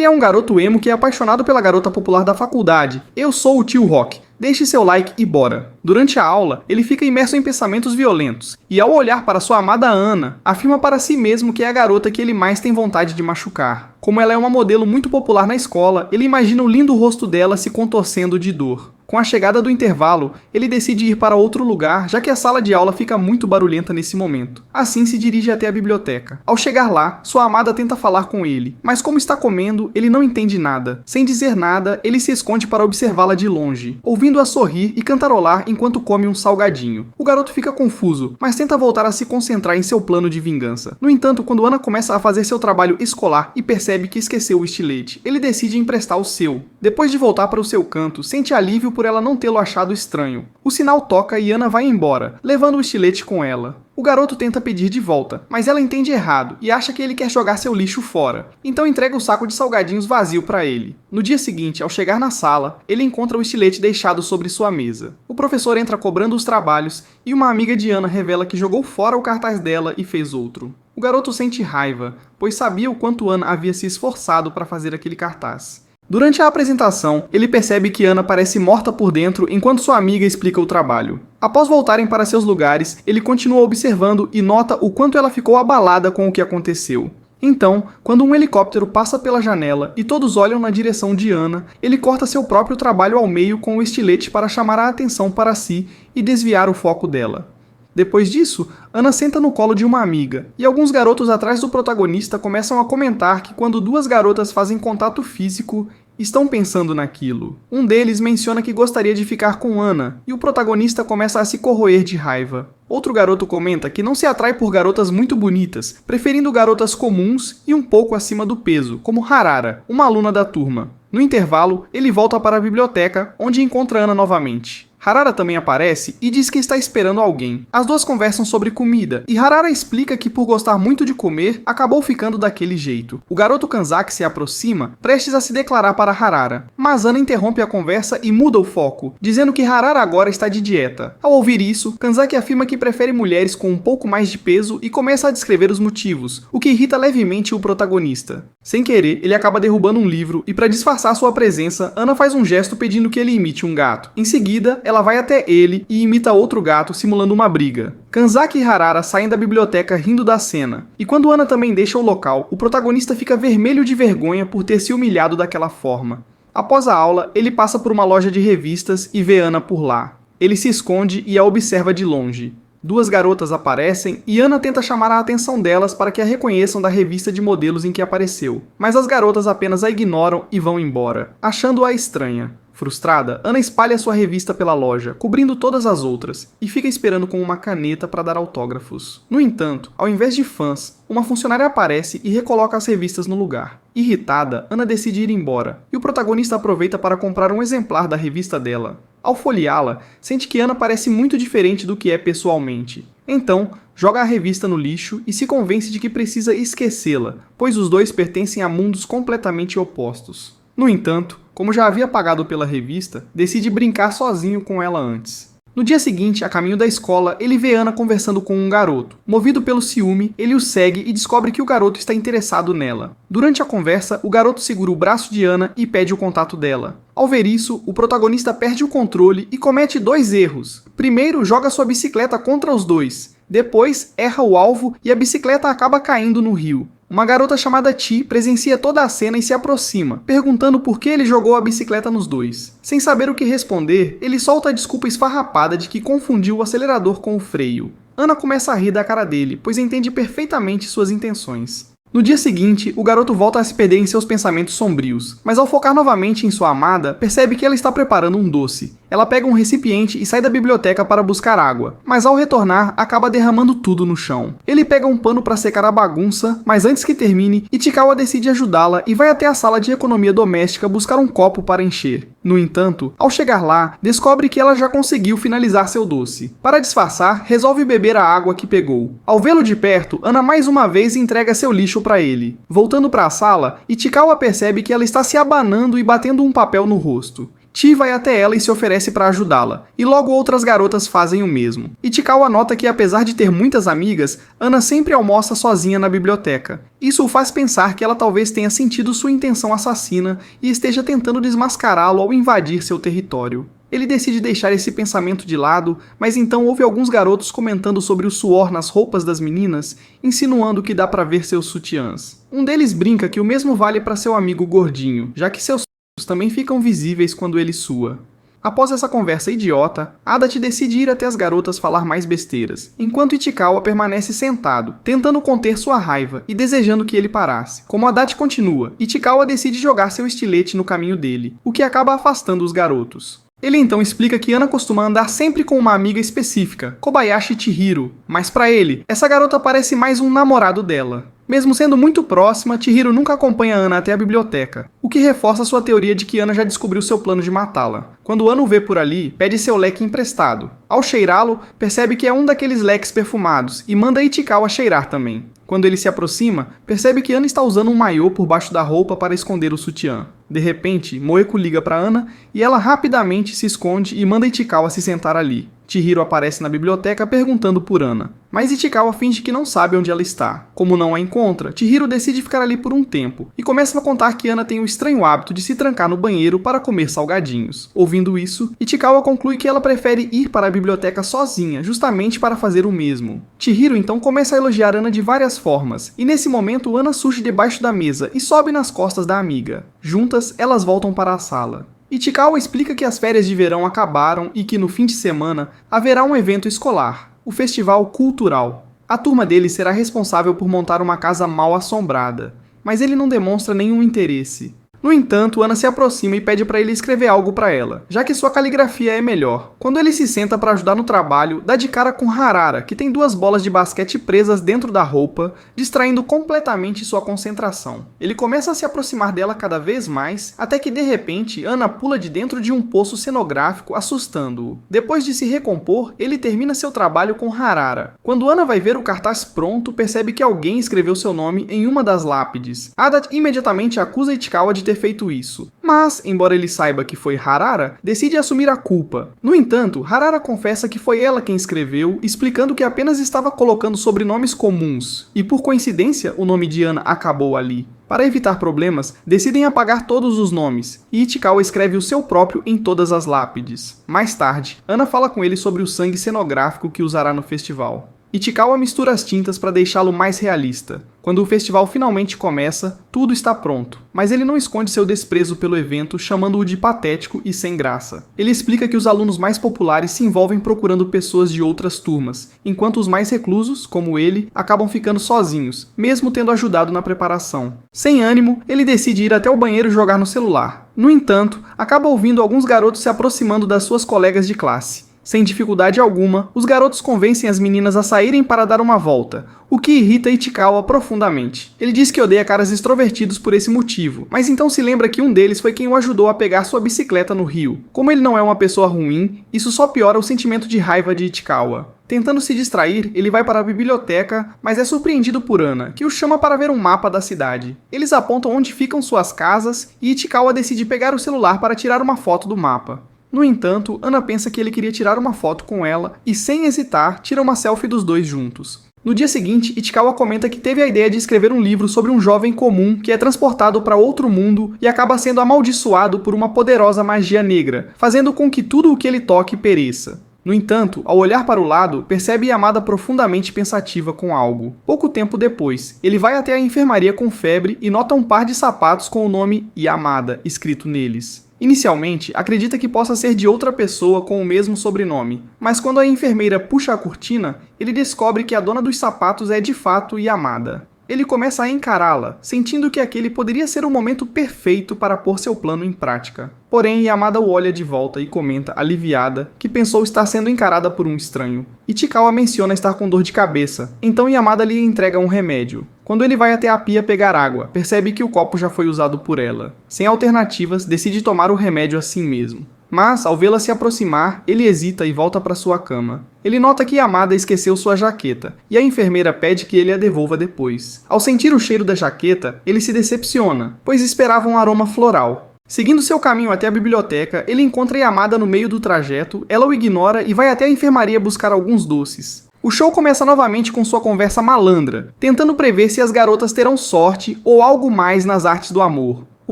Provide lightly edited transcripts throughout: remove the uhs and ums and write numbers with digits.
Ele é um garoto emo que é apaixonado pela garota popular da faculdade. Eu sou o tio Rock. Deixe seu like e bora! Durante a aula, ele fica imerso em pensamentos violentos, e ao olhar para sua amada Ana, afirma para si mesmo que é a garota que ele mais tem vontade de machucar. Como ela é uma modelo muito popular na escola, ele imagina o lindo rosto dela se contorcendo de dor. Com a chegada do intervalo, ele decide ir para outro lugar, já que a sala de aula fica muito barulhenta nesse momento. Assim se dirige até a biblioteca. Ao chegar lá, sua amada tenta falar com ele, mas como está comendo, ele não entende nada. Sem dizer nada, ele se esconde para observá-la de longe, ouvindo-a sorrir e cantarolar enquanto come um salgadinho. O garoto fica confuso, mas tenta voltar a se concentrar em seu plano de vingança. No entanto, quando Ana começa a fazer seu trabalho escolar e percebe que esqueceu o estilete, ele decide emprestar o seu. Depois de voltar para o seu canto, sente alívio por ela não tê-lo achado estranho. O sinal toca e Ana vai embora, levando o estilete com ela. O garoto tenta pedir de volta, mas ela entende errado e acha que ele quer jogar seu lixo fora. Então entrega o saco de salgadinhos vazio para ele. No dia seguinte, ao chegar na sala, ele encontra o estilete deixado sobre sua mesa. O professor entra cobrando os trabalhos e uma amiga de Ana revela que jogou fora o cartaz dela e fez outro. O garoto sente raiva, pois sabia o quanto Ana havia se esforçado para fazer aquele cartaz. Durante a apresentação, ele percebe que Ana parece morta por dentro enquanto sua amiga explica o trabalho. Após voltarem para seus lugares, ele continua observando e nota o quanto ela ficou abalada com o que aconteceu. Então, quando um helicóptero passa pela janela e todos olham na direção de Ana, ele corta seu próprio trabalho ao meio com o estilete para chamar a atenção para si e desviar o foco dela. Depois disso, Ana senta no colo de uma amiga, e alguns garotos atrás do protagonista começam a comentar que quando duas garotas fazem contato físico, estão pensando naquilo. Um deles menciona que gostaria de ficar com Ana, e o protagonista começa a se corroer de raiva. Outro garoto comenta que não se atrai por garotas muito bonitas, preferindo garotas comuns e um pouco acima do peso, como Harara, uma aluna da turma. No intervalo, ele volta para a biblioteca, onde encontra Ana novamente. Harara também aparece e diz que está esperando alguém. As duas conversam sobre comida, e Harara explica que por gostar muito de comer, acabou ficando daquele jeito. O garoto Kanzaki se aproxima, prestes a se declarar para Harara, mas Ana interrompe a conversa e muda o foco, dizendo que Harara agora está de dieta. Ao ouvir isso, Kanzaki afirma que prefere mulheres com um pouco mais de peso e começa a descrever os motivos, o que irrita levemente o protagonista. Sem querer, ele acaba derrubando um livro e para disfarçar sua presença, Ana faz um gesto pedindo que ele imite um gato. Em seguida, ela vai até ele e imita outro gato simulando uma briga. Kanzaki e Harara saem da biblioteca rindo da cena, e quando Ana também deixa o local, o protagonista fica vermelho de vergonha por ter se humilhado daquela forma. Após a aula, ele passa por uma loja de revistas e vê Ana por lá. Ele se esconde e a observa de longe. Duas garotas aparecem e Ana tenta chamar a atenção delas para que a reconheçam da revista de modelos em que apareceu, mas as garotas apenas a ignoram e vão embora, achando-a estranha. Frustrada, Ana espalha sua revista pela loja, cobrindo todas as outras, e fica esperando com uma caneta para dar autógrafos. No entanto, ao invés de fãs, uma funcionária aparece e recoloca as revistas no lugar. Irritada, Ana decide ir embora, e o protagonista aproveita para comprar um exemplar da revista dela. Ao folheá-la, sente que Ana parece muito diferente do que é pessoalmente. Então, joga a revista no lixo e se convence de que precisa esquecê-la, pois os dois pertencem a mundos completamente opostos. No entanto, como já havia pagado pela revista, decide brincar sozinho com ela antes. No dia seguinte, a caminho da escola, ele vê Ana conversando com um garoto. Movido pelo ciúme, ele o segue e descobre que o garoto está interessado nela. Durante a conversa, o garoto segura o braço de Ana e pede o contato dela. Ao ver isso, o protagonista perde o controle e comete dois erros. Primeiro, joga sua bicicleta contra os dois. Depois, erra o alvo e a bicicleta acaba caindo no rio. Uma garota chamada Chi presencia toda a cena e se aproxima, perguntando por que ele jogou a bicicleta nos dois. Sem saber o que responder, ele solta a desculpa esfarrapada de que confundiu o acelerador com o freio. Ana começa a rir da cara dele, pois entende perfeitamente suas intenções. No dia seguinte, o garoto volta a se perder em seus pensamentos sombrios, mas ao focar novamente em sua amada, percebe que ela está preparando um doce. Ela pega um recipiente e sai da biblioteca para buscar água, mas ao retornar, acaba derramando tudo no chão. Ele pega um pano para secar a bagunça, mas antes que termine, Ichikawa decide ajudá-la e vai até a sala de economia doméstica buscar um copo para encher. No entanto, ao chegar lá, descobre que ela já conseguiu finalizar seu doce. Para disfarçar, resolve beber a água que pegou. Ao vê-lo de perto, Ana mais uma vez entrega seu lixo para ele. Voltando para a sala, Ichikawa percebe que ela está se abanando e batendo um papel no rosto. Ti vai até ela e se oferece para ajudá-la, e logo outras garotas fazem o mesmo. Ichikawa nota que apesar de ter muitas amigas, Ana sempre almoça sozinha na biblioteca. Isso o faz pensar que ela talvez tenha sentido sua intenção assassina e esteja tentando desmascará-lo ao invadir seu território. Ele decide deixar esse pensamento de lado, mas então ouve alguns garotos comentando sobre o suor nas roupas das meninas, insinuando que dá pra ver seus sutiãs. Um deles brinca que o mesmo vale para seu amigo gordinho, já que seus também ficam visíveis quando ele sua. Após essa conversa idiota, Adachi decide ir até as garotas falar mais besteiras, enquanto Ichikawa permanece sentado, tentando conter sua raiva e desejando que ele parasse. Como Adachi continua, Ichikawa decide jogar seu estilete no caminho dele, o que acaba afastando os garotos. Ele então explica que Ana costuma andar sempre com uma amiga específica, Kobayashi Chihiro, mas para ele, essa garota parece mais um namorado dela. Mesmo sendo muito próxima, Chihiro nunca acompanha Ana até a biblioteca, o que reforça sua teoria de que Ana já descobriu seu plano de matá-la. Quando Ana o vê por ali, pede seu leque emprestado. Ao cheirá-lo, percebe que é um daqueles leques perfumados e manda Ichikawa cheirar também. Quando ele se aproxima, percebe que Ana está usando um maiô por baixo da roupa para esconder o sutiã. De repente, Moeko liga para Ana e ela rapidamente se esconde e manda Ichikawa se sentar ali. Chihiro aparece na biblioteca perguntando por Ana, mas Ichikawa finge que não sabe onde ela está. Como não a encontra, Chihiro decide ficar ali por um tempo e começa a contar que Ana tem o estranho hábito de se trancar no banheiro para comer salgadinhos. Ouvindo isso, Ichikawa conclui que ela prefere ir para a biblioteca sozinha, justamente para fazer o mesmo. Chihiro então começa a elogiar Ana de várias formas, e nesse momento Ana surge debaixo da mesa e sobe nas costas da amiga. Juntas, elas voltam para a sala. Ichikawa explica que as férias de verão acabaram e que no fim de semana haverá um evento escolar, o Festival Cultural. A turma dele será responsável por montar uma casa mal assombrada, mas ele não demonstra nenhum interesse. No entanto, Ana se aproxima e pede para ele escrever algo para ela, já que sua caligrafia é melhor. Quando ele se senta para ajudar no trabalho, dá de cara com Harara, que tem 2 bolas de basquete presas dentro da roupa, distraindo completamente sua concentração. Ele começa a se aproximar dela cada vez mais, até que de repente, Ana pula de dentro de um poço cenográfico, assustando-o. Depois de se recompor, ele termina seu trabalho com Harara. Quando Ana vai ver o cartaz pronto, percebe que alguém escreveu seu nome em uma das lápides. Adachi imediatamente acusa Ichikawa de ter feito isso, mas, embora ele saiba que foi Harara, decide assumir a culpa. No entanto, Harara confessa que foi ela quem escreveu, explicando que apenas estava colocando sobrenomes comuns, e por coincidência o nome de Ana acabou ali. Para evitar problemas, decidem apagar todos os nomes, e Ichikawa escreve o seu próprio em todas as lápides. Mais tarde, Ana fala com ele sobre o sangue cenográfico que usará no festival. Ichikawa mistura as tintas para deixá-lo mais realista. Quando o festival finalmente começa, tudo está pronto, mas ele não esconde seu desprezo pelo evento, chamando-o de patético e sem graça. Ele explica que os alunos mais populares se envolvem procurando pessoas de outras turmas, enquanto os mais reclusos, como ele, acabam ficando sozinhos, mesmo tendo ajudado na preparação. Sem ânimo, ele decide ir até o banheiro jogar no celular. No entanto, acaba ouvindo alguns garotos se aproximando das suas colegas de classe. Sem dificuldade alguma, os garotos convencem as meninas a saírem para dar uma volta, o que irrita Ichikawa profundamente. Ele diz que odeia caras extrovertidos por esse motivo, mas então se lembra que um deles foi quem o ajudou a pegar sua bicicleta no rio. Como ele não é uma pessoa ruim, isso só piora o sentimento de raiva de Ichikawa. Tentando se distrair, ele vai para a biblioteca, mas é surpreendido por Ana, que o chama para ver um mapa da cidade. Eles apontam onde ficam suas casas e Ichikawa decide pegar o celular para tirar uma foto do mapa. No entanto, Ana pensa que ele queria tirar uma foto com ela e, sem hesitar, tira uma selfie dos dois juntos. No dia seguinte, Ichikawa comenta que teve a ideia de escrever um livro sobre um jovem comum que é transportado para outro mundo e acaba sendo amaldiçoado por uma poderosa magia negra, fazendo com que tudo o que ele toque pereça. No entanto, ao olhar para o lado, percebe Yamada profundamente pensativa com algo. Pouco tempo depois, ele vai até a enfermaria com febre e nota um par de sapatos com o nome Yamada escrito neles. Inicialmente, acredita que possa ser de outra pessoa com o mesmo sobrenome, mas quando a enfermeira puxa a cortina, ele descobre que a dona dos sapatos é de fato Yamada. Ele começa a encará-la, sentindo que aquele poderia ser o momento perfeito para pôr seu plano em prática. Porém, Yamada o olha de volta e comenta, aliviada, que pensou estar sendo encarada por um estranho. Ichikawa menciona estar com dor de cabeça, então Yamada lhe entrega um remédio. Quando ele vai até a pia pegar água, percebe que o copo já foi usado por ela. Sem alternativas, decide tomar o remédio assim mesmo. Mas, ao vê-la se aproximar, ele hesita e volta para sua cama. Ele nota que Yamada esqueceu sua jaqueta, e a enfermeira pede que ele a devolva depois. Ao sentir o cheiro da jaqueta, ele se decepciona, pois esperava um aroma floral. Seguindo seu caminho até a biblioteca, ele encontra Yamada no meio do trajeto, ela o ignora e vai até a enfermaria buscar alguns doces. O show começa novamente com sua conversa malandra, tentando prever se as garotas terão sorte ou algo mais nas artes do amor. O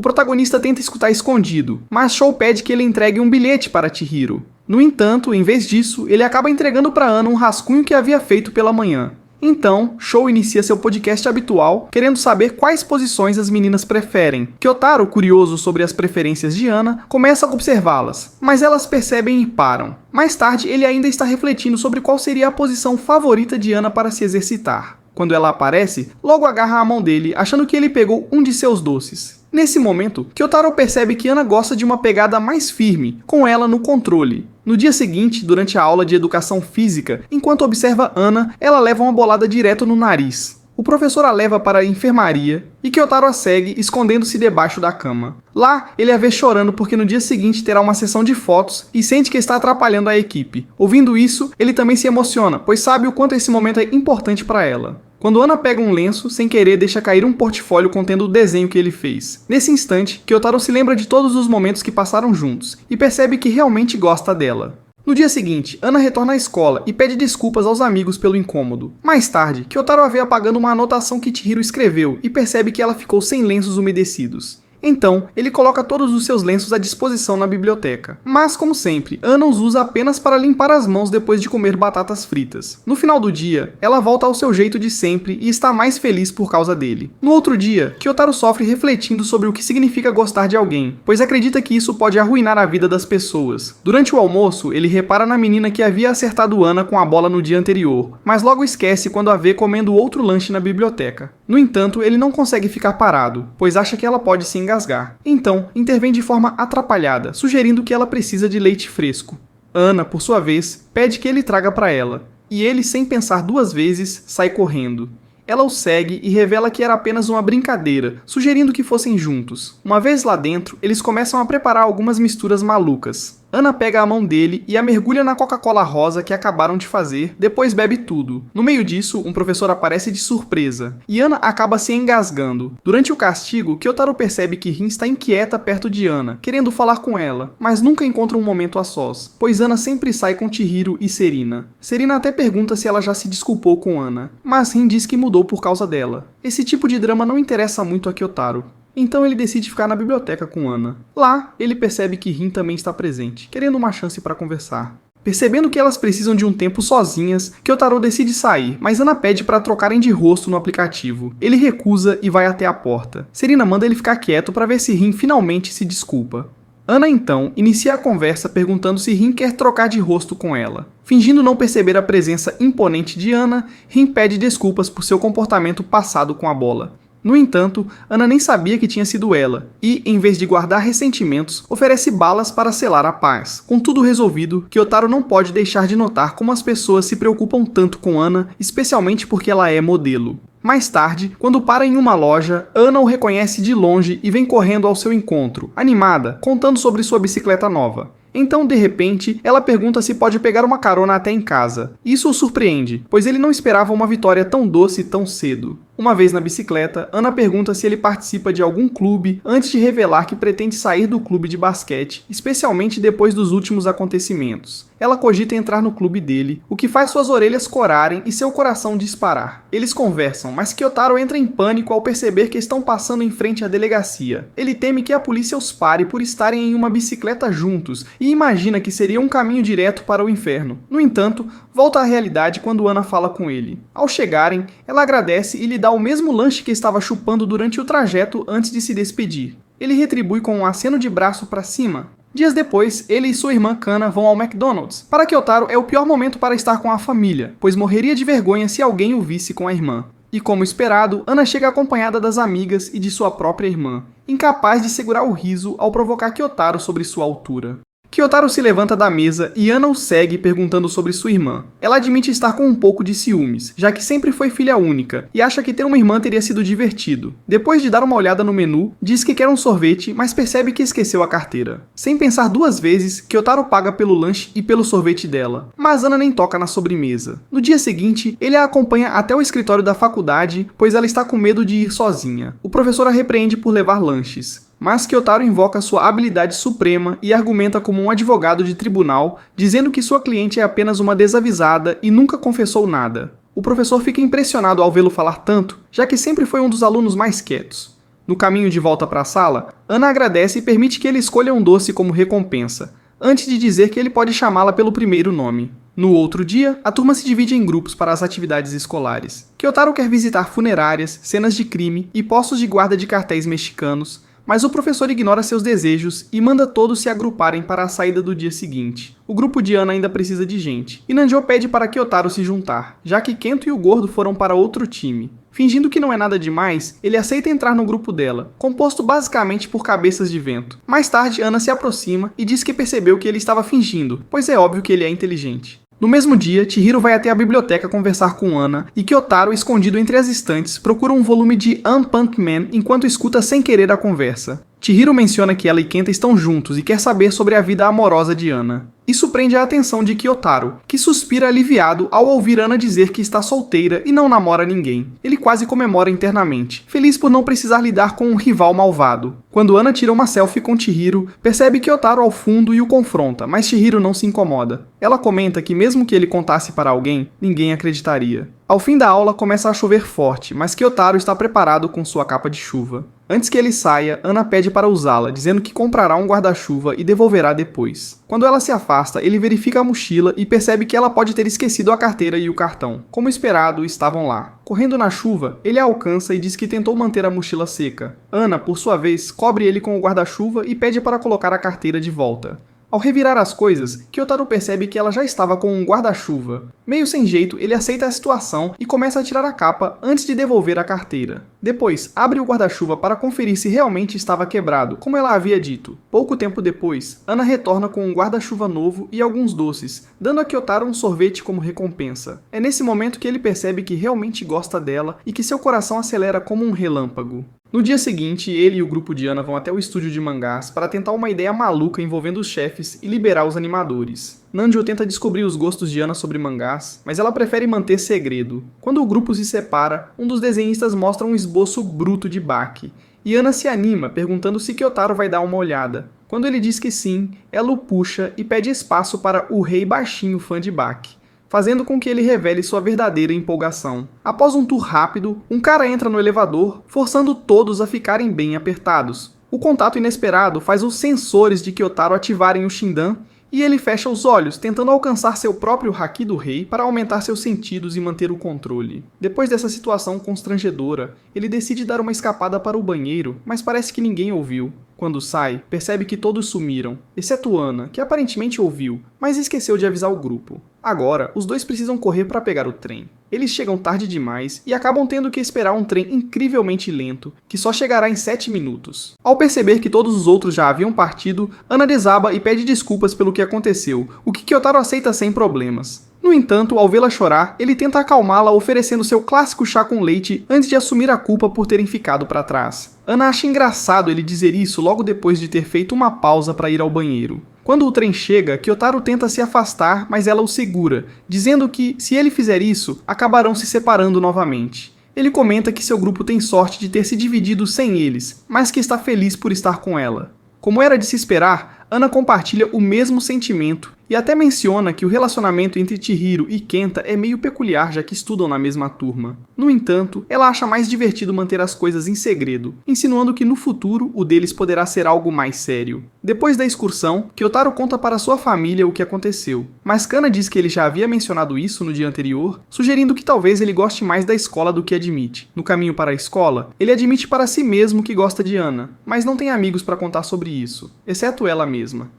protagonista tenta escutar escondido, mas Shou pede que ele entregue um bilhete para Chihiro. No entanto, em vez disso, ele acaba entregando para Ana um rascunho que havia feito pela manhã. Então, Shou inicia seu podcast habitual, querendo saber quais posições as meninas preferem. Kyotaro, curioso sobre as preferências de Ana, começa a observá-las, mas elas percebem e param. Mais tarde, ele ainda está refletindo sobre qual seria a posição favorita de Ana para se exercitar. Quando ela aparece, logo agarra a mão dele, achando que ele pegou um de seus doces. Nesse momento, Kyotaro percebe que Ana gosta de uma pegada mais firme, com ela no controle. No dia seguinte, durante a aula de educação física, enquanto observa Ana, ela leva uma bolada direto no nariz. O professor a leva para a enfermaria e Kyotaro a segue, escondendo-se debaixo da cama. Lá, ele a vê chorando porque no dia seguinte terá uma sessão de fotos e sente que está atrapalhando a equipe. Ouvindo isso, ele também se emociona, pois sabe o quanto esse momento é importante para ela. Quando Ana pega um lenço, sem querer deixa cair um portfólio contendo o desenho que ele fez. Nesse instante, Kyotaro se lembra de todos os momentos que passaram juntos e percebe que realmente gosta dela. No dia seguinte, Ana retorna à escola e pede desculpas aos amigos pelo incômodo. Mais tarde, Kyotaro a vê apagando uma anotação que Chihiro escreveu e percebe que ela ficou sem lenços umedecidos. Então, ele coloca todos os seus lenços à disposição na biblioteca. Mas, como sempre, Ana os usa apenas para limpar as mãos depois de comer batatas fritas. No final do dia, ela volta ao seu jeito de sempre e está mais feliz por causa dele. No outro dia, Kyotaro sofre refletindo sobre o que significa gostar de alguém, pois acredita que isso pode arruinar a vida das pessoas. Durante o almoço, ele repara na menina que havia acertado Ana com a bola no dia anterior, mas logo esquece quando a vê comendo outro lanche na biblioteca. No entanto, ele não consegue ficar parado, pois acha que ela pode se engasgar. Então, intervém de forma atrapalhada, sugerindo que ela precisa de leite fresco. Ana, por sua vez, pede que ele traga para ela, e ele, sem pensar duas vezes, sai correndo. Ela o segue e revela que era apenas uma brincadeira, sugerindo que fossem juntos. Uma vez lá dentro, eles começam a preparar algumas misturas malucas. Ana pega a mão dele e a mergulha na Coca-Cola rosa que acabaram de fazer, depois bebe tudo. No meio disso, um professor aparece de surpresa, e Ana acaba se engasgando. Durante o castigo, Kyotaro percebe que Rin está inquieta perto de Ana, querendo falar com ela, mas nunca encontra um momento a sós, pois Ana sempre sai com Chihiro e Serena. Serena até pergunta se ela já se desculpou com Ana, mas Rin diz que mudou por causa dela. Esse tipo de drama não interessa muito a Kyotaro. Então ele decide ficar na biblioteca com Ana. Lá, ele percebe que Rin também está presente, querendo uma chance para conversar. Percebendo que elas precisam de um tempo sozinhas, Kyotaro decide sair, mas Ana pede para trocarem de rosto no aplicativo. Ele recusa e vai até a porta. Serena manda ele ficar quieto para ver se Rin finalmente se desculpa. Ana então inicia a conversa perguntando se Rin quer trocar de rosto com ela. Fingindo não perceber a presença imponente de Ana, Rin pede desculpas por seu comportamento passado com a bola. No entanto, Ana nem sabia que tinha sido ela, e, em vez de guardar ressentimentos, oferece balas para selar a paz. Com tudo resolvido, Kyotaro não pode deixar de notar como as pessoas se preocupam tanto com Ana, especialmente porque ela é modelo. Mais tarde, quando para em uma loja, Ana o reconhece de longe e vem correndo ao seu encontro, animada, contando sobre sua bicicleta nova. Então, de repente, ela pergunta se pode pegar uma carona até em casa. Isso o surpreende, pois ele não esperava uma vitória tão doce tão cedo. Uma vez na bicicleta, Ana pergunta se ele participa de algum clube antes de revelar que pretende sair do clube de basquete, especialmente depois dos últimos acontecimentos. Ela cogita entrar no clube dele, o que faz suas orelhas corarem e seu coração disparar. Eles conversam, mas Kyotaro entra em pânico ao perceber que estão passando em frente à delegacia. Ele teme que a polícia os pare por estarem em uma bicicleta juntos e imagina que seria um caminho direto para o inferno. No entanto, volta à realidade quando Ana fala com ele. Ao chegarem, ela agradece e lhe dá o mesmo lanche que estava chupando durante o trajeto antes de se despedir. Ele retribui com um aceno de braço para cima. Dias depois, ele e sua irmã Kana vão ao McDonald's. Para Kyotaro é o pior momento para estar com a família, pois morreria de vergonha se alguém o visse com a irmã. E como esperado, Ana chega acompanhada das amigas e de sua própria irmã, incapaz de segurar o riso ao provocar Kyotaro sobre sua altura. Kyotaro se levanta da mesa e Ana o segue perguntando sobre sua irmã. Ela admite estar com um pouco de ciúmes, já que sempre foi filha única, e acha que ter uma irmã teria sido divertido. Depois de dar uma olhada no menu, diz que quer um sorvete, mas percebe que esqueceu a carteira. Sem pensar duas vezes, Kyotaro paga pelo lanche e pelo sorvete dela, mas Ana nem toca na sobremesa. No dia seguinte, ele a acompanha até o escritório da faculdade, pois ela está com medo de ir sozinha. O professor a repreende por levar lanches. mas Kyotaro invoca sua habilidade suprema e argumenta como um advogado de tribunal, dizendo que sua cliente é apenas uma desavisada e nunca confessou nada. O professor fica impressionado ao vê-lo falar tanto, já que sempre foi um dos alunos mais quietos. No caminho de volta para a sala, Ana agradece e permite que ele escolha um doce como recompensa, antes de dizer que ele pode chamá-la pelo primeiro nome. No outro dia, a turma se divide em grupos para as atividades escolares. Kyotaro quer visitar funerárias, cenas de crime e postos de guarda de cartéis mexicanos, mas o professor ignora seus desejos e manda todos se agruparem para a saída do dia seguinte. O grupo de Ana ainda precisa de gente, e Nanjo pede para Kyotaro se juntar, já que Kento e o Gordo foram para outro time. Fingindo que não é nada demais, ele aceita entrar no grupo dela, composto basicamente por cabeças de vento. Mais tarde, Ana se aproxima e diz que percebeu que ele estava fingindo, pois é óbvio que ele é inteligente. No mesmo dia, Chihiro vai até a biblioteca conversar com Ana e Kyotaro, escondido entre as estantes, procura um volume de Unpunk Man enquanto escuta sem querer a conversa. Chihiro menciona que ela e Kenta estão juntos e quer saber sobre a vida amorosa de Ana. Isso prende a atenção de Kyotaro, que suspira aliviado ao ouvir Ana dizer que está solteira e não namora ninguém. Ele quase comemora internamente, feliz por não precisar lidar com um rival malvado. Quando Ana tira uma selfie com Chihiro, percebe Kyotaro ao fundo e o confronta, mas Chihiro não se incomoda. Ela comenta que mesmo que ele contasse para alguém, ninguém acreditaria. Ao fim da aula começa a chover forte, mas Kyotaro está preparado com sua capa de chuva. Antes que ele saia, Ana pede para usá-la, dizendo que comprará um guarda-chuva e devolverá depois. Quando ela se afasta, ele verifica a mochila e percebe que ela pode ter esquecido a carteira e o cartão. Como esperado, estavam lá. Correndo na chuva, ele a alcança e diz que tentou manter a mochila seca. Ana, por sua vez, cobre ele com o guarda-chuva e pede para colocar a carteira de volta. Ao revirar as coisas, Kyotaro percebe que ela já estava com um guarda-chuva. Meio sem jeito, ele aceita a situação e começa a tirar a capa antes de devolver a carteira. Depois, abre o guarda-chuva para conferir se realmente estava quebrado, como ela havia dito. Pouco tempo depois, Ana retorna com um guarda-chuva novo e alguns doces, dando a Kyotaro um sorvete como recompensa. É nesse momento que ele percebe que realmente gosta dela e que seu coração acelera como um relâmpago. No dia seguinte, ele e o grupo de Ana vão até o estúdio de mangás para tentar uma ideia maluca envolvendo os chefes e liberar os animadores. Nanjo tenta descobrir os gostos de Ana sobre mangás, mas ela prefere manter segredo. Quando o grupo se separa, um dos desenhistas mostra um esboço bruto de Baki, e Ana se anima, perguntando se Kyotaro vai dar uma olhada. Quando ele diz que sim, ela o puxa e pede espaço para o rei baixinho fã de Baki, fazendo com que ele revele sua verdadeira empolgação. Após um tour rápido, um cara entra no elevador, forçando todos a ficarem bem apertados. O contato inesperado faz os sensores de Kyotaro ativarem o Shindan, e ele fecha os olhos, tentando alcançar seu próprio Haki do Rei para aumentar seus sentidos e manter o controle. Depois dessa situação constrangedora, ele decide dar uma escapada para o banheiro, mas parece que ninguém ouviu. Quando sai, percebe que todos sumiram, exceto Ana, que aparentemente ouviu, mas esqueceu de avisar o grupo. Agora, os dois precisam correr para pegar o trem. Eles chegam tarde demais e acabam tendo que esperar um trem incrivelmente lento, que só chegará em 7 minutos. Ao perceber que todos os outros já haviam partido, Ana desaba e pede desculpas pelo que aconteceu, o que Kyotaro aceita sem problemas. No entanto, ao vê-la chorar, ele tenta acalmá-la oferecendo seu clássico chá com leite antes de assumir a culpa por terem ficado para trás. Ana acha engraçado ele dizer isso logo depois de ter feito uma pausa para ir ao banheiro. Quando o trem chega, Kyotaro tenta se afastar, mas ela o segura, dizendo que, se ele fizer isso, acabarão se separando novamente. Ele comenta que seu grupo tem sorte de ter se dividido sem eles, mas que está feliz por estar com ela. Como era de se esperar, Ana compartilha o mesmo sentimento e até menciona que o relacionamento entre Chihiro e Kenta é meio peculiar, já que estudam na mesma turma. No entanto, ela acha mais divertido manter as coisas em segredo, insinuando que no futuro o deles poderá ser algo mais sério. Depois da excursão, Kyotaro conta para sua família o que aconteceu, mas Kana diz que ele já havia mencionado isso no dia anterior, sugerindo que talvez ele goste mais da escola do que admite. No caminho para a escola, ele admite para si mesmo que gosta de Ana, mas não tem amigos para contar sobre isso, exceto ela mesma.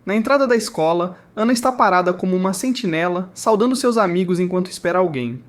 Na entrada da escola, Ana está parada como uma sentinela, saudando seus amigos enquanto espera alguém.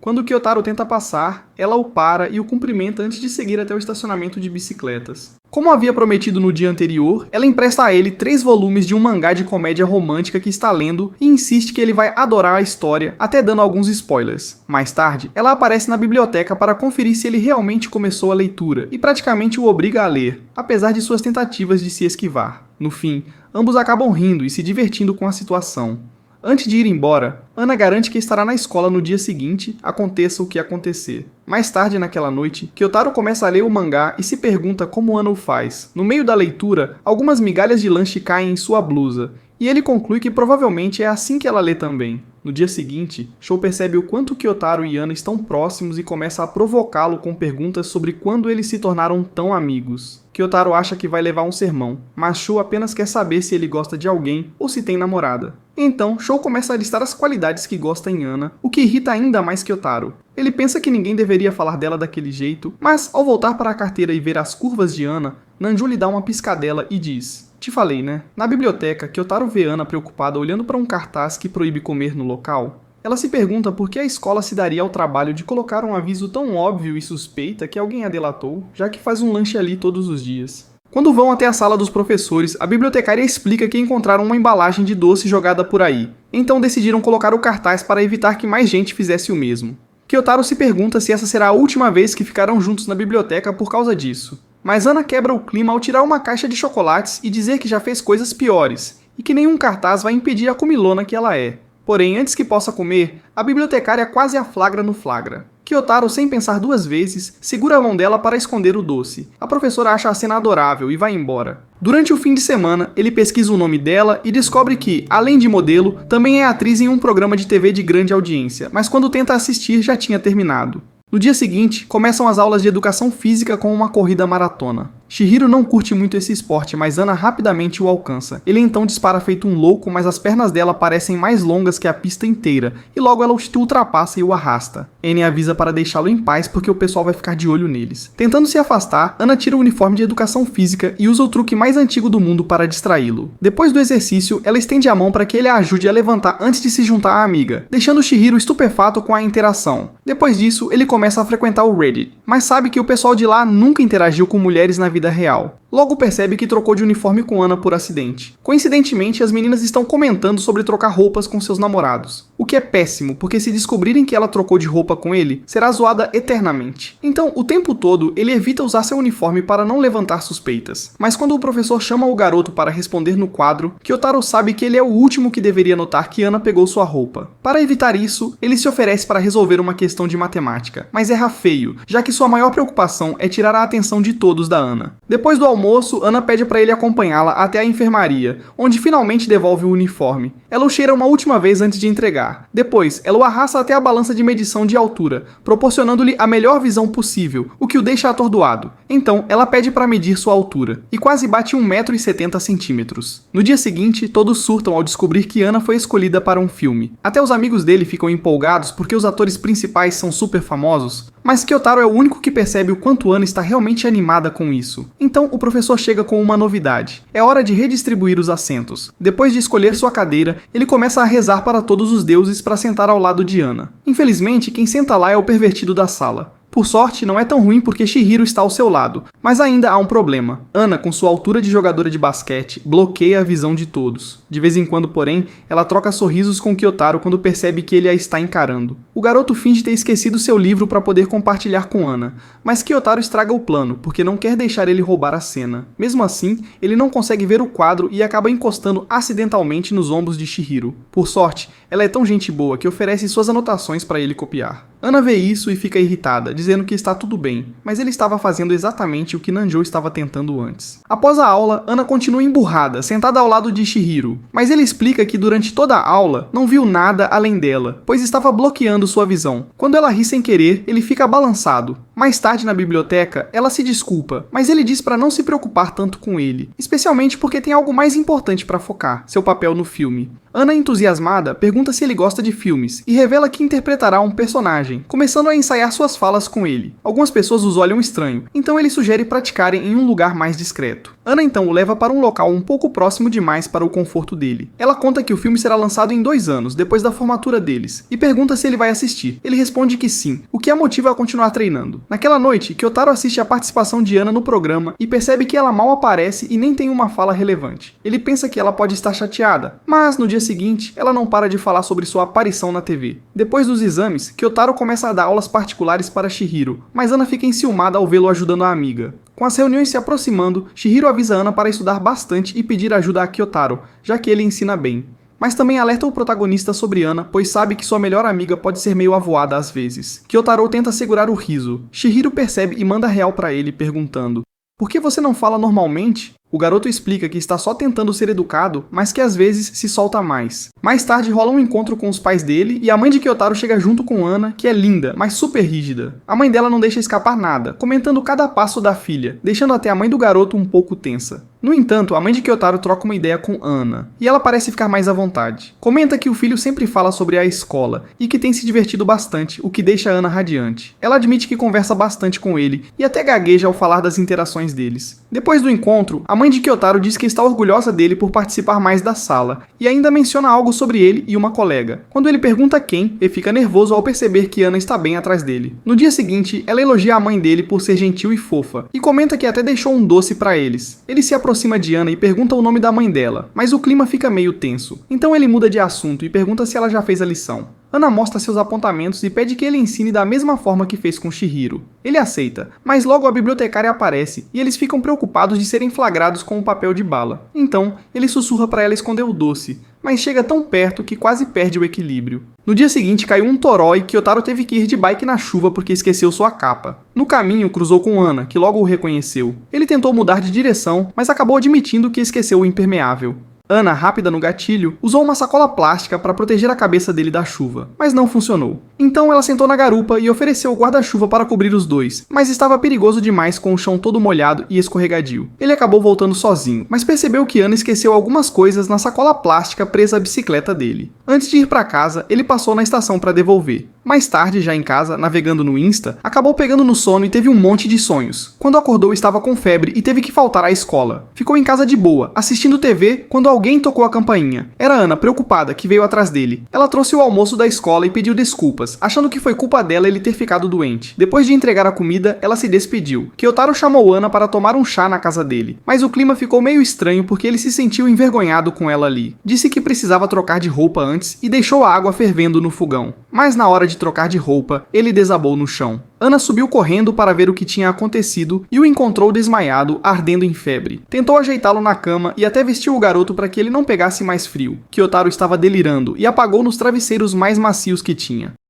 Quando Kyotaro tenta passar, ela o para e o cumprimenta antes de seguir até o estacionamento de bicicletas. Como havia prometido no dia anterior, ela empresta a ele 3 volumes de um mangá de comédia romântica que está lendo e insiste que ele vai adorar a história, até dando alguns spoilers. Mais tarde, ela aparece na biblioteca para conferir se ele realmente começou a leitura e praticamente o obriga a ler, apesar de suas tentativas de se esquivar. No fim, ambos acabam rindo e se divertindo com a situação. Antes de ir embora, Ana garante que estará na escola no dia seguinte, aconteça o que acontecer. Mais tarde naquela noite, Kyotaro começa a ler o mangá e se pergunta como Ana o faz. No meio da leitura, algumas migalhas de lanche caem em sua blusa, e ele conclui que provavelmente é assim que ela lê também. No dia seguinte, Shou percebe o quanto Kyotaro e Ana estão próximos e começa a provocá-lo com perguntas sobre quando eles se tornaram tão amigos. Kyotaro acha que vai levar um sermão, mas Shou apenas quer saber se ele gosta de alguém ou se tem namorada. Então, Shou começa a listar as qualidades que gosta em Ana, o que irrita ainda mais Kyotaro. Ele pensa que ninguém deveria falar dela daquele jeito, mas ao voltar para a carteira e ver as curvas de Ana, Nanju lhe dá uma piscadela e diz: "Te falei, né?" Na biblioteca, Kyotaro vê Ana preocupada olhando para um cartaz que proíbe comer no local. Ela se pergunta por que a escola se daria ao trabalho de colocar um aviso tão óbvio e suspeita que alguém a delatou, já que faz um lanche ali todos os dias. Quando vão até a sala dos professores, a bibliotecária explica que encontraram uma embalagem de doce jogada por aí. Então decidiram colocar o cartaz para evitar que mais gente fizesse o mesmo. Kyotaro se pergunta se essa será a última vez que ficarão juntos na biblioteca por causa disso. Mas Ana quebra o clima ao tirar uma caixa de chocolates e dizer que já fez coisas piores, e que nenhum cartaz vai impedir a comilona que ela é. Porém, antes que possa comer, a bibliotecária quase a flagra no flagra. Kyotaro, sem pensar duas vezes, segura a mão dela para esconder o doce. A professora acha a cena adorável e vai embora. Durante o fim de semana, ele pesquisa o nome dela e descobre que, além de modelo, também é atriz em um programa de TV de grande audiência, mas quando tenta assistir já tinha terminado. No dia seguinte, começam as aulas de educação física com uma corrida maratona. Chihiro não curte muito esse esporte, mas Ana rapidamente o alcança. Ele então dispara feito um louco, mas as pernas dela parecem mais longas que a pista inteira, e logo ela o ultrapassa e o arrasta. N avisa para deixá-lo em paz porque o pessoal vai ficar de olho neles. Tentando se afastar, Ana tira o uniforme de educação física e usa o truque mais antigo do mundo para distraí-lo. Depois do exercício, ela estende a mão para que ele a ajude a levantar antes de se juntar à amiga, deixando Chihiro estupefato com a interação. Depois disso, ele começa a frequentar o Reddit, mas sabe que o pessoal de lá nunca interagiu com mulheres na vida real. Logo percebe que trocou de uniforme com Ana por acidente. Coincidentemente, as meninas estão comentando sobre trocar roupas com seus namorados. O que é péssimo, porque se descobrirem que ela trocou de roupa com ele, será zoada eternamente. Então, o tempo todo, ele evita usar seu uniforme para não levantar suspeitas. Mas quando o professor chama o garoto para responder no quadro, Kyotaro sabe que ele é o último que deveria notar que Ana pegou sua roupa. Para evitar isso, ele se oferece para resolver uma questão de matemática, mas erra feio, já que sua maior preocupação é tirar a atenção de todos da Ana. Depois do almoço, Ana pede para ele acompanhá-la até a enfermaria, onde finalmente devolve o uniforme. Ela o cheira uma última vez antes de entregar. Depois, ela o arrasta até a balança de medição de altura, proporcionando-lhe a melhor visão possível, o que o deixa atordoado. Então, ela pede para medir sua altura, e quase bate 1,70 m. No dia seguinte, todos surtam ao descobrir que Ana foi escolhida para um filme. Até os amigos dele ficam empolgados porque os atores principais são super famosos, mas Kyotaro é o único que percebe o quanto Ana está realmente animada com isso. Então o professor chega com uma novidade. É hora de redistribuir os assentos. Depois de escolher sua cadeira, ele começa a rezar para todos os deuses para sentar ao lado de Ana. Infelizmente, quem senta lá é o pervertido da sala. Por sorte, não é tão ruim porque Chihiro está ao seu lado, mas ainda há um problema. Ana, com sua altura de jogadora de basquete, bloqueia a visão de todos. De vez em quando, porém, ela troca sorrisos com Kyotaro quando percebe que ele a está encarando. O garoto finge ter esquecido seu livro para poder compartilhar com Ana, mas Kyotaro estraga o plano, porque não quer deixar ele roubar a cena. Mesmo assim, ele não consegue ver o quadro e acaba encostando acidentalmente nos ombros de Chihiro. Por sorte, ela é tão gente boa que oferece suas anotações para ele copiar. Ana vê isso e fica irritada, dizendo que está tudo bem, mas ele estava fazendo exatamente o que Nanjo estava tentando antes. Após a aula, Ana continua emburrada, sentada ao lado de Chihiro, mas ele explica que durante toda a aula não viu nada além dela, pois estava bloqueando sua visão. Quando ela ri sem querer, ele fica balançado. Mais tarde na biblioteca, ela se desculpa, mas ele diz para não se preocupar tanto com ele, especialmente porque tem algo mais importante para focar, seu papel no filme. Ana, entusiasmada, pergunta se ele gosta de filmes e revela que interpretará um personagem, começando a ensaiar suas falas com ele. Algumas pessoas os olham estranho, então ele sugere praticarem em um lugar mais discreto. Ana então o leva para um local um pouco próximo demais para o conforto dele. Ela conta que o filme será lançado em 2 anos, depois da formatura deles, e pergunta se ele vai assistir. Ele responde que sim, o que a motiva a continuar treinando. Naquela noite, Kyotaro assiste a participação de Ana no programa e percebe que ela mal aparece e nem tem uma fala relevante. Ele pensa que ela pode estar chateada, mas no dia seguinte, ela não para de falar sobre sua aparição na TV. Depois dos exames, Kyotaro começa a dar aulas particulares para Chihiro, mas Ana fica enciumada ao vê-lo ajudando a amiga. Com as reuniões se aproximando, Chihiro avisa Ana para estudar bastante e pedir ajuda a Kyotaro, já que ele ensina bem. mas também alerta o protagonista sobre Ana, pois sabe que sua melhor amiga pode ser meio avoada às vezes. Kyotaro tenta segurar o riso. Chihiro percebe e manda real pra ele, perguntando: "Por que você não fala normalmente?" O garoto explica que está só tentando ser educado, mas que às vezes se solta mais. Mais tarde rola um encontro com os pais dele e a mãe de Kyotaro chega junto com Ana, que é linda, mas super rígida. A mãe dela não deixa escapar nada, comentando cada passo da filha, deixando até a mãe do garoto um pouco tensa. No entanto, a mãe de Kyotaro troca uma ideia com Ana, e ela parece ficar mais à vontade. Comenta que o filho sempre fala sobre a escola e que tem se divertido bastante, o que deixa Ana radiante. Ela admite que conversa bastante com ele e até gagueja ao falar das interações deles. Depois do encontro, a mãe de Kyotaro diz que está orgulhosa dele por participar mais da sala, e ainda menciona algo sobre ele e uma colega. Quando ele pergunta quem, ele fica nervoso ao perceber que Ana está bem atrás dele. No dia seguinte, ela elogia a mãe dele por ser gentil e fofa, e comenta que até deixou um doce pra eles. Ele se aproxima de Ana e pergunta o nome da mãe dela, mas o clima fica meio tenso. Então ele muda de assunto e pergunta se ela já fez a lição. Ana mostra seus apontamentos e pede que ele ensine da mesma forma que fez com Chihiro. Ele aceita, mas logo a bibliotecária aparece e eles ficam preocupados de serem flagrados com o papel de bala. Então, ele sussurra para ela esconder o doce, mas chega tão perto que quase perde o equilíbrio. No dia seguinte caiu um toró e Kyotaro teve que ir de bike na chuva porque esqueceu sua capa. No caminho cruzou com Ana, que logo o reconheceu. Ele tentou mudar de direção, mas acabou admitindo que esqueceu o impermeável. Ana, rápida no gatilho, usou uma sacola plástica para proteger a cabeça dele da chuva, mas não funcionou. Então ela sentou na garupa e ofereceu o guarda-chuva para cobrir os dois, mas estava perigoso demais com o chão todo molhado e escorregadio. Ele acabou voltando sozinho, mas percebeu que Ana esqueceu algumas coisas na sacola plástica presa à bicicleta dele. Antes de ir para casa, ele passou na estação para devolver. Mais tarde, já em casa, navegando no Insta, acabou pegando no sono e teve um monte de sonhos. Quando acordou, estava com febre e teve que faltar à escola. Ficou em casa de boa, assistindo TV, quando alguém tocou a campainha. Era Ana, preocupada, que veio atrás dele. Ela trouxe o almoço da escola e pediu desculpas, achando que foi culpa dela ele ter ficado doente. Depois de entregar a comida, ela se despediu. Kyotaro chamou Ana para tomar um chá na casa dele, mas o clima ficou meio estranho porque ele se sentiu envergonhado com ela ali. Disse que precisava trocar de roupa antes e deixou a água fervendo no fogão. Mas na hora de trocar de roupa, ele desabou no chão. Ana subiu correndo para ver o que tinha acontecido e o encontrou desmaiado, ardendo em febre. Tentou ajeitá-lo na cama e até vestiu o garoto para que ele não pegasse mais frio. Kyotaro estava delirando e apagou nos travesseiros mais macios que tinha.